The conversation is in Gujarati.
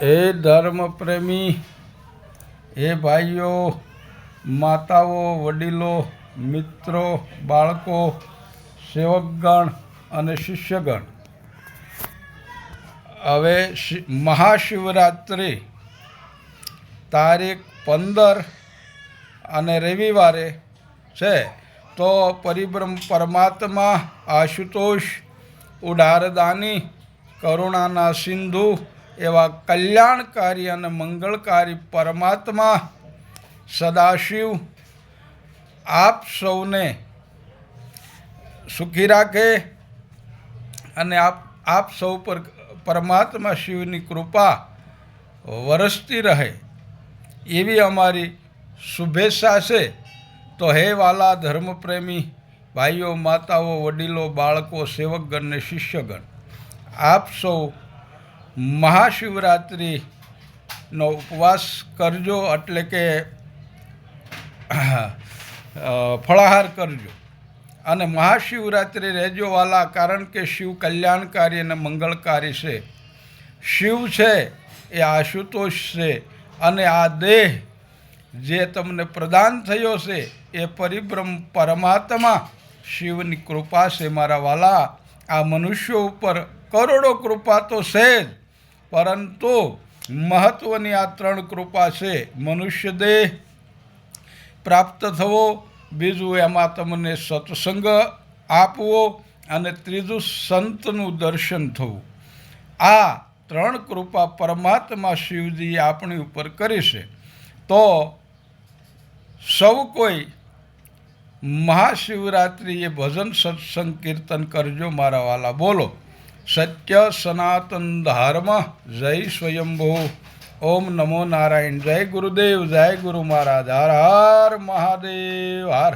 હે ધર્મ પ્રેમી, હે ભાઈઓ, માતાઓ, વડીલો, મિત્રો, બાળકો, સેવકગણ અને શિષ્યગણ, હવે મહાશિવરાત્રિ તારીખ 15 અને રવિવારે છે. તો પરિબ્રહ્મ પરમાત્મા આશુતોષ ઉડારદાની કરુણાના સિંધુ એવા કલ્યાણકારી અને મંગળકારી પરમાત્મા સદાશિવ આપ સૌને સુખી રાખે અને આપ સૌ પર પરમાત્મા શિવની કૃપા વરસતી રહે એવી અમારી શુભેચ્છા છે. તો હે વાલા ધર્મપ્રેમી ભાઈઓ, માતાઓ, વડીલો, બાળકો, સેવકગણ ને શિષ્યગણ, આપ સૌ મહાશિવરાત્રિનો ઉપવાસ કરજો, એટલે કે ફળાહાર કરજો અને મહાશિવરાત્રિ રહેજો વાલા, કારણ કે શિવ કલ્યાણકારી અને મંગળકારી છે. શિવ છે એ આશુતોષ છે અને આ દેહ જે તમને પ્રદાન થયો છે એ પરિબ્રહ્મ પરમાત્મા શિવની કૃપા છે મારા વાલા. આ મનુષ્યો ઉપર કરોડો કૃપા તો છે જ, પરંતુ મહત્ત્વની આ 3 કૃપા છે: મનુષ્ય દેહ પ્રાપ્ત થવો, બીજું એમાં તમને સત્સંગ આપવો અને ત્રીજું સંતનું દર્શન થવું. આ 3 કૃપા પરમાત્મા શિવજીએ આપણી ઉપર કરી છે. તો સૌ કોઈ મહાશિવરાત્રિએ ભજન સત્સંગ કીર્તન કરજો મારા વાલા. બોલો સત્ય સનાતન ધર્મ, જય સ્વયંભૂ. ઓમ નમો નારાયણ. જય ગુરુદેવ, જય ગુરુ મહારાજ. હર હર મહાદેવ. હર